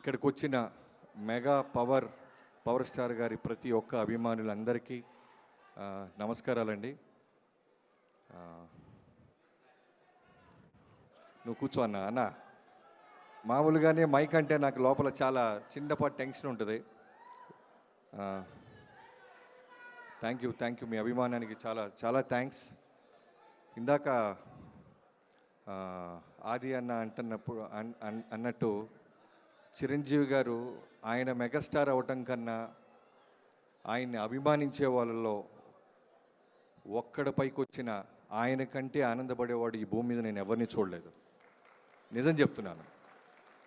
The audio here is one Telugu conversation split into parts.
ఇక్కడికి వచ్చిన మెగా పవర్ స్టార్ గారి ప్రతి ఒక్క అభిమానులందరికీ నమస్కారాలండి. నువ్వు కూర్చో అన్న. మామూలుగానే మైక్ అంటే నాకు లోపల చాలా చిన్నపాటి టెన్షన్ ఉంటుంది. థ్యాంక్ యూ మీ అభిమానానికి చాలా చాలా థ్యాంక్స్. ఇందాక ఆది అన్న అంటున్నప్పుడు అన్నట్టు చిరంజీవి గారు ఆయన మెగాస్టార్ అవటం కన్నా ఆయన్ని అభిమానించే వాళ్ళలో ఒక్కడ పైకి వచ్చిన ఆయన కంటే ఆనందపడేవాడు ఈ భూమి మీద నేను ఎవరిని చూడలేదు. నిజం చెప్తున్నాను.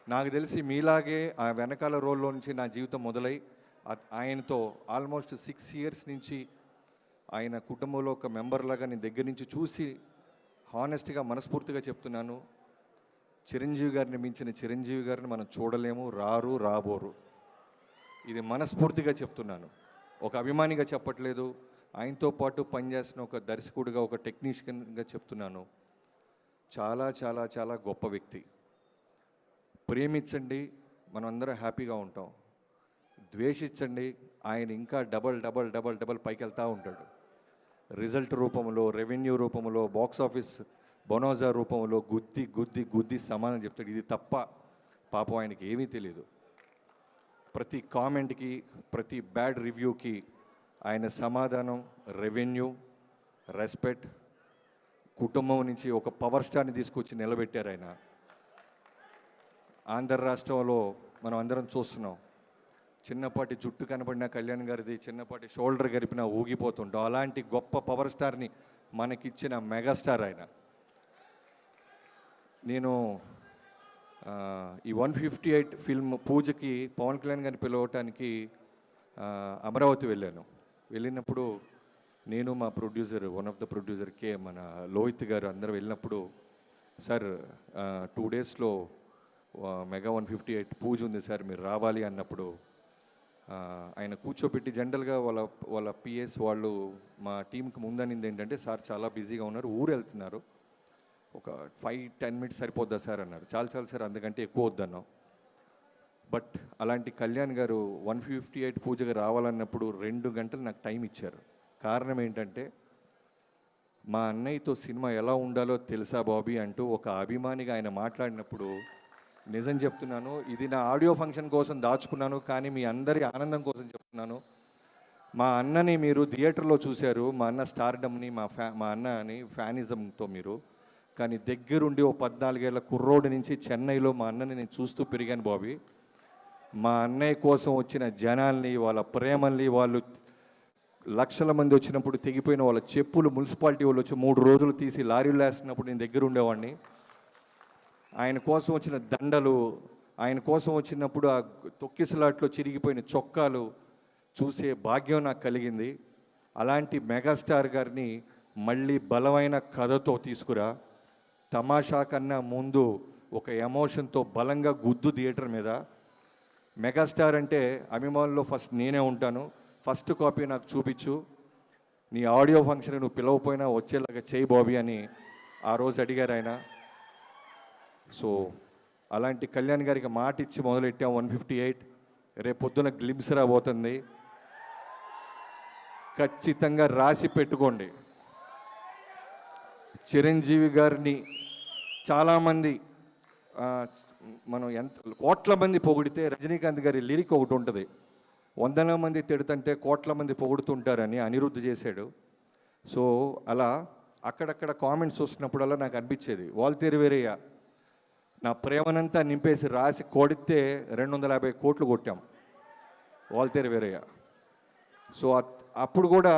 నాకు తెలిసి మీలాగే ఆ వెనకాల రోల్లో నుంచి నా జీవితం మొదలై ఆయనతో ఆల్మోస్ట్ 6 years నుంచి ఆయన కుటుంబంలో ఒక మెంబర్లాగా నేను దగ్గర నుంచి చూసి హానెస్ట్గా మనస్ఫూర్తిగా చెప్తున్నాను, చిరంజీవి గారిని మించిన చిరంజీవి గారిని మనం చూడలేము, రాబోరు. ఇది మనస్ఫూర్తిగా చెప్తున్నాను, ఒక అభిమానిగా చెప్పట్లేదు. ఆయనతో పాటు పనిచేసిన ఒక దర్శకుడిగా, ఒక టెక్నీషియన్గా చెప్తున్నాను. చాలా చాలా చాలా గొప్ప వ్యక్తి. ప్రేమించండి, మనం అందరం హ్యాపీగా ఉంటాం. ద్వేషించండి, ఆయన ఇంకా డబల్ పైకి వెళ్తూ ఉంటాడు. రిజల్ట్ రూపంలో, రెవెన్యూ రూపంలో, బాక్స్ ఆఫీస్ బొనోజా రూపంలో గుద్ది సమానం చెప్తాడు. ఇది తప్ప పాపం ఆయనకి ఏమీ తెలియదు. ప్రతి కామెంట్కి, ప్రతి బ్యాడ్ రివ్యూకి ఆయన సమాధానం రెవెన్యూ, రెస్పెక్ట్. కుటుంబం నుంచి ఒక పవర్ స్టార్ని తీసుకొచ్చి నిలబెట్టారు ఆయన. ఆంధ్ర రాష్ట్రంలో మనం అందరం చూస్తున్నాం, చిన్నపాటి జుట్టు కనబడిన కళ్యాణ్ గారిది, చిన్నపాటి షోల్డర్ గరిపినా ఊగిపోతుంటాం. అలాంటి గొప్ప పవర్ స్టార్ని మనకిచ్చిన మెగాస్టార్ ఆయన. నేను ఈ 158 ఫిల్మ్ పూజకి పవన్ కళ్యాణ్ గారిని పిలవటానికి అమరావతి వెళ్ళినప్పుడు నేను మా producer, one of the producer మన లోహిత్ గారు అందరూ వెళ్ళినప్పుడు, సార్ 2 daysలో మెగా 158 పూజ ఉంది సార్, మీరు రావాలి అన్నప్పుడు ఆయన కూర్చోబెట్టి జనరల్గా వాళ్ళ పిఎస్ వాళ్ళు మా టీంకి ముందనింది ఏంటంటే, సార్ చాలా బిజీగా ఉన్నారు, ఊరు వెళ్తున్నారు, ఒక 5-10 minutes సరిపోద్దా సార్ అన్నారు. చాలు సార్, అందుకంటే ఎక్కువ వద్దన్నాం. బట్ అలాంటి కళ్యాణ్ గారు 158 పూజగా రావాలన్నప్పుడు 2 గంటలు నాకు టైం ఇచ్చారు. కారణం ఏంటంటే, మా అన్నయ్యతో సినిమా ఎలా ఉండాలో తెలుసా బాబీ అంటూ ఒక అభిమానిగా ఆయన మాట్లాడినప్పుడు, నిజం చెప్తున్నాను, ఇది నా ఆడియో ఫంక్షన్ కోసం దాచుకున్నాను, కానీ మీ అందరి ఆనందం కోసం చెప్తున్నాను. మా అన్నని మీరు థియేటర్లో చూశారు, మా అన్న స్టార్డమ్ని, మా అన్నని ఫ్యానిజంతో మీరు, కానీ దగ్గరుండి ఓ 14 ఏళ్ల కుర్రోడి నుంచి చెన్నైలో మా అన్నని నేను చూస్తూ పెరిగాను బాబీ. మా అన్నయ్య కోసం వచ్చిన జనాల్ని, వాళ్ళ ప్రేమల్ని, వాళ్ళు లక్షల మంది వచ్చినప్పుడు తెగిపోయిన వాళ్ళ చెప్పులు మున్సిపాలిటీ వాళ్ళు వచ్చి 3 రోజులు తీసి లారీలు వేస్తున్నప్పుడు నేను దగ్గర ఉండేవాడిని. ఆయన కోసం వచ్చిన దండలు, ఆయన కోసం వచ్చినప్పుడు ఆ తొక్కిసలాట్లో చిరిగిపోయిన చొక్కాలు చూసే భాగ్యం నాకు కలిగింది. అలాంటి మెగాస్టార్ గారిని మళ్ళీ బలమైన కథతో తీసుకురా, తమాషా కన్నా ముందు ఒక ఎమోషన్తో బలంగా గుద్దు థియేటర్ మీద. మెగాస్టార్ అంటే అభిమానుల్లో ఫస్ట్ నేనే ఉంటాను, ఫస్ట్ కాపీ నాకు చూపించు, నీ ఆడియో ఫంక్షన్ నువ్వు పిలవపోయినా వచ్చేలాగా చేయి బాబీ అని ఆ రోజు అడిగారు ఆయన. సో అలాంటి కళ్యాణ్ గారికి మాట ఇచ్చి మొదలెట్టాం 158. రేపు పొద్దున గ్లిమ్స్ రాబోతుంది, ఖచ్చితంగా రాసి పెట్టుకోండి. చిరంజీవి గారిని చాలామంది, మనం కోట్ల మంది పొగిడితే రజనీకాంత్ గారి లిరిక్ ఒకటి ఉంటుంది, 100 మంది తిడుతుంటే కోట్ల మంది పొగుడుతుంటారని అనిరుద్ధ్ చేశాడు. సో అలా అక్కడక్కడ కామెంట్స్ వస్తున్నప్పుడల్లా నాకు అనిపించేది, వాల్తేరు వీరయ్య నా ప్రేమనంతా నింపేసి రాసి కొడితే 250 కోట్లు కొట్టాం వాల్తేరు వీరయ్య. సో అప్పుడు కూడా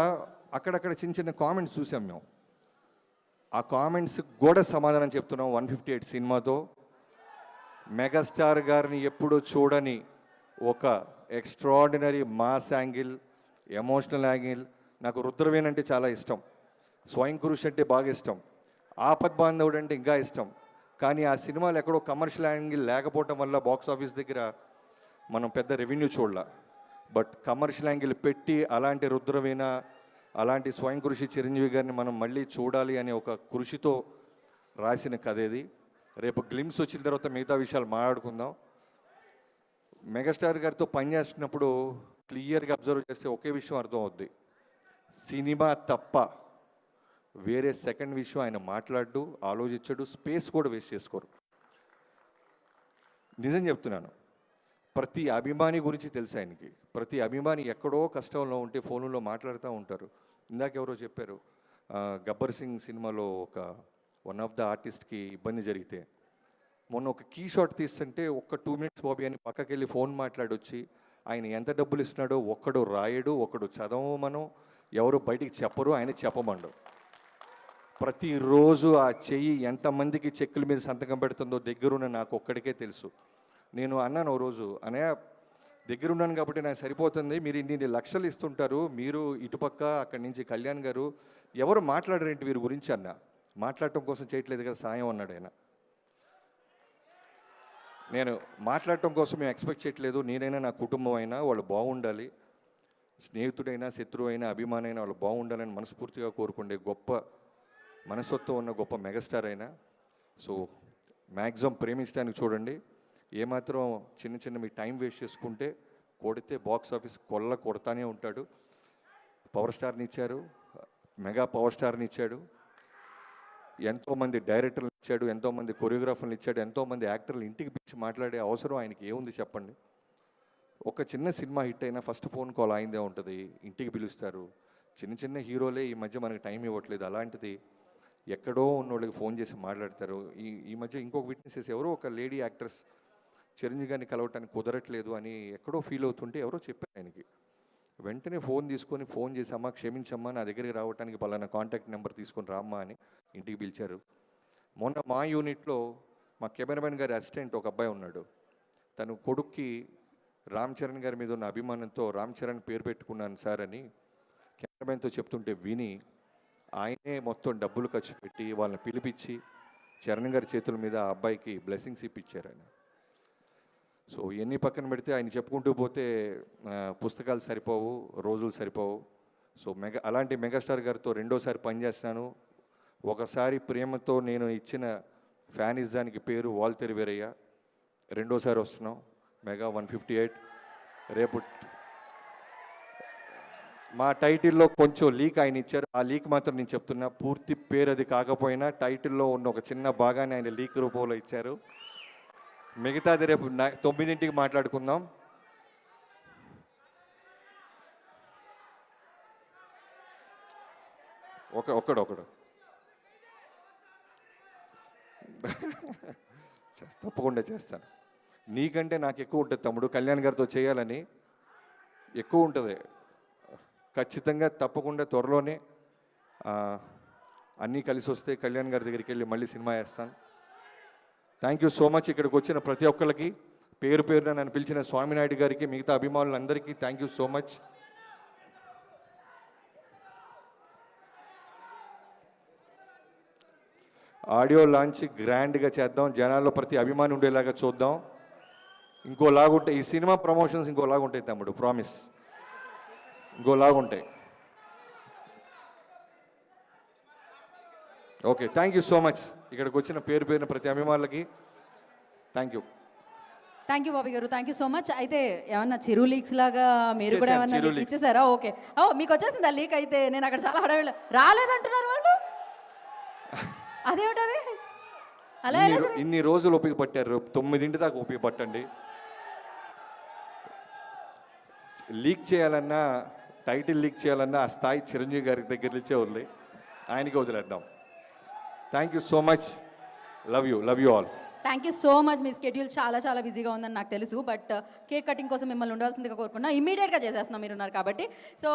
అక్కడక్కడ చిన్న కామెంట్స్ చూసాం మేము. ఆ కామెంట్స్ కూడా సమాధానం చెప్తున్నాం 158 సినిమాతో. మెగాస్టార్ గారిని ఎప్పుడూ చూడని ఒక extraordinary mass angle, emotional angle. నాకు రుద్రవేణ్ అంటే చాలా ఇష్టం, స్వయం కృషి అంటే బాగా ఇష్టం, ఆపద్ బాంధవుడు అంటే ఇంకా ఇష్టం. కానీ ఆ సినిమాలు ఎక్కడో కమర్షియల్ యాంగిల్ లేకపోవటం వల్ల బాక్స్ ఆఫీస్ దగ్గర మనం పెద్ద రెవెన్యూ చూడాల. బట్ కమర్షియల్ యాంగిల్ పెట్టి అలాంటి రుద్రవీణ, అలాంటి స్వయం కృషి చిరంజీవి గారిని మనం మళ్ళీ చూడాలి అనే ఒక కృషితో రాసిన కథ ఇది. రేపు గ్లిమ్స్ వచ్చిన తర్వాత మిగతా విషయాలు మాట్లాడుకుందాం. మెగాస్టార్ గారితో పనిచేస్తున్నప్పుడు క్లియర్గా అబ్జర్వ్ చేస్తే ఒకే విషయం అర్థం అవుద్ది. సినిమా తప్ప వేరే సెకండ్ విషయం ఆయన మాట్లాడు, ఆలోచించడు, స్పేస్ కూడా వేస్ట్ చేసుకోరు. నిజం చెప్తున్నాను. ప్రతి అభిమాని గురించి తెలుసు ఆయనకి. ప్రతి అభిమాని ఎక్కడో కష్టంలో ఉంటే ఫోన్లో మాట్లాడుతూ ఉంటారు. ఇందాక ఎవరో చెప్పారు, గబ్బర్ సింగ్ సినిమాలో వన్ ఆఫ్ ద ఆర్టిస్ట్కి ఇబ్బంది జరిగితే మొన్న ఒక కీ షాట్ తీస్తుంటే ఒక్క 2 minutes బాబీ అని పక్కకి వెళ్ళి ఫోన్ మాట్లాడొచ్చి ఆయన ఎంత డబ్బులు ఇస్తున్నాడో ఒక్కడు రాయడు, ఒక్కడు చదవమను, ఎవరు బయటికి చెప్పరు, ఆయన చెప్పమండు. ప్రతిరోజు ఆ చెయ్యి ఎంతమందికి చెక్కుల మీద సంతకం పెడుతుందో దగ్గరున్న నాకు ఒక్కడికే తెలుసు. నేను అన్నాను ఓ రోజు, అనయ్య దగ్గరున్నాను కాబట్టి నాకు సరిపోతుంది, మీరు ఇన్ని లక్షలు ఇస్తుంటారు, మీరు ఇటుపక్క అక్కడి నుంచి కళ్యాణ్ గారు ఎవరు మాట్లాడరేంటి వీరి గురించి అన్న. మాట్లాడటం కోసం చేయట్లేదు కదా సాయం అన్నాడు ఆయన. నేను మాట్లాడటం కోసం మేము ఎక్స్పెక్ట్ చేయట్లేదు, నేనైనా నా కుటుంబం అయినా వాళ్ళు బాగుండాలి, స్నేహితుడైనా శత్రువు అయినా అభిమాని అయినా వాళ్ళు బాగుండాలని మనస్ఫూర్తిగా కోరుకుండే గొప్ప మనస్తత్వం ఉన్న గొప్ప మెగాస్టార్ అయినా. సో మ్యాక్సిమం ప్రేమించడానికి చూడండి. ఏమాత్రం చిన్న చిన్న మీ టైం వేస్ట్ చేసుకుంటే కొడితే బాక్స్ ఆఫీస్ కొడతానే ఉంటాడు. పవర్ స్టార్ని ఇచ్చారు, మెగా పవర్ స్టార్ని ఇచ్చాడు, ఎంతోమంది డైరెక్టర్లు ఇచ్చాడు, ఎంతోమంది కొరియోగ్రాఫర్లు ఇచ్చాడు, ఎంతోమంది యాక్టర్లు ఇంటికి పిలిచి మాట్లాడే అవసరం ఆయనకి ఏముంది చెప్పండి. ఒక చిన్న సినిమా హిట్ అయినా ఫస్ట్ ఫోన్ కాల్ అయిందే ఉంటుంది, ఇంటికి పిలుస్తారు. చిన్న చిన్న హీరోలే ఈ మధ్య మనకి టైం ఇవ్వట్లేదు, అలాంటిది ఎక్కడో ఉన్న వాళ్ళకి ఫోన్ చేసి మాట్లాడతారు. ఈ మధ్య ఇంకొక విట్నెసెస్ ఎవరో ఒక లేడీ యాక్ట్రెస్ చిరంజీవి గారిని కలవటానికి కుదరట్లేదు అని ఎక్కడో ఫీల్ అవుతుంటే ఎవరో చెప్పారు ఆయనకి. వెంటనే ఫోన్ చేసి అమ్మా క్షమించమ్మా, నా దగ్గరికి రావడానికి పలానా కాంటాక్ట్ నెంబర్ తీసుకొని రామ్మా అని ఇంటికి పిలిచారు. మొన్న మా యూనిట్లో మా కెమెరామెన్ గారి అసిస్టెంట్ ఒక అబ్బాయి ఉన్నాడు. తను కొడుక్కి రామ్ చరణ్ గారి మీద ఉన్న అభిమానంతో రామ్ చరణ్ పేరు పెట్టుకున్నాను సార్ అని కెమెరామెన్తో చెప్తుంటే విని ఆయనే మొత్తం డబ్బులు ఖర్చు పెట్టి వాళ్ళని పిలిపించి చరణ్ గారి చేతుల మీద ఆ అబ్బాయికి బ్లెస్సింగ్స్ ఇప్పించారు ఆయన. సో ఎన్ని పక్కన పెడితే ఆయన చెప్పుకుంటూ పోతే పుస్తకాలు సరిపోవు, రోజులు సరిపోవు. సో అలాంటి మెగాస్టార్ గారితో రెండోసారి పనిచేస్తాను. ఒకసారి ప్రేమతో నేను ఇచ్చిన ఫ్యానిజానికి పేరు వాల్తెరి వీరయ్య. రెండోసారి వస్తున్నాం మెగా 158. రేపు మా టైటిల్లో కొంచెం లీక్ ఆయన ఇచ్చారు, ఆ లీక్ మాత్రం నేను చెప్తున్నా, పూర్తి పేరు అది కాకపోయినా టైటిల్లో ఉన్న ఒక చిన్న భాగాన్ని ఆయన లీక్ రూపంలో ఇచ్చారు. మిగతాది రేపు 9ంటికి మాట్లాడుకుందాం. ఒకడు తప్పకుండా చేస్తాను. నీకంటే నాకు ఎక్కువ ఉంటుంది తమ్ముడు, కళ్యాణ్ గారితో చేయాలని ఎక్కువ ఉంటుంది. ఖచ్చితంగా తప్పకుండా త్వరలోనే అన్నీ కలిసి వస్తే కళ్యాణ్ గారి దగ్గరికి వెళ్ళి మళ్ళీ సినిమా వేస్తాను. Thank you so much. ఇక్కడికి వచ్చిన ప్రతి ఒక్కరికి పేరు పేరున నన్ను పిలిచిన స్వామినాయుడు గారికి, మిగతా అభిమానులందరికీ thank you so much. Audio launch గ్రాండ్గా చేద్దాం, జనాల్లో ప్రతి అభిమాని ఉండేలాగా చూద్దాం. ఇంకోలాగుంటాయి ఈ సినిమా ప్రమోషన్స్, ఇంకోలాగుంటాయి తమ్ముడు, ప్రామిస్, ఇంకోలాగుంటాయి. Okay, thank you so much. ఇక్కడికి వచ్చిన పేరు పేరున ప్రతి అభిమానులకి thank you. Thank you Bobby గారు, థ్యాంక్ యూ సో మచ్. అయితే ఏమన్నా చిరు లీక్స్ లాగా మీరు కూడా ఏమన్నా లీక్ ఇచ్చేసారా? ఓకే, మీకు వచ్చేసింది ఆ లీక్. అయితే నేను అక్కడ చాలా హడావిడి రాలేదంటున్నారు వాళ్ళు, అదేమిటది అలా ఇన్ని రోజులు ఓపిక పట్టారు, 9 దాకా ఓపిక పట్టండి. లీక్ చేయాలన్నా, టైటిల్ లీక్ చేయాలన్నా ఆ స్థాయి చిరంజీవి గారి దగ్గర నుంచే ఉంది, ఆయనకి వదిలేద్దాం. Thank you so much, love you all. Thank you so much. Me schedule చాలా చాలా బిజీగా ఉందని నాకు తెలుసు, బట్ కేక్ కటింగ్ కోసం మిమ్మల్ని ఉండాల్సిందిగా కోరుకున్నా. ఇమీడియట్గా చేసేస్తున్నాం మీరున్నారు కాబట్టి. సో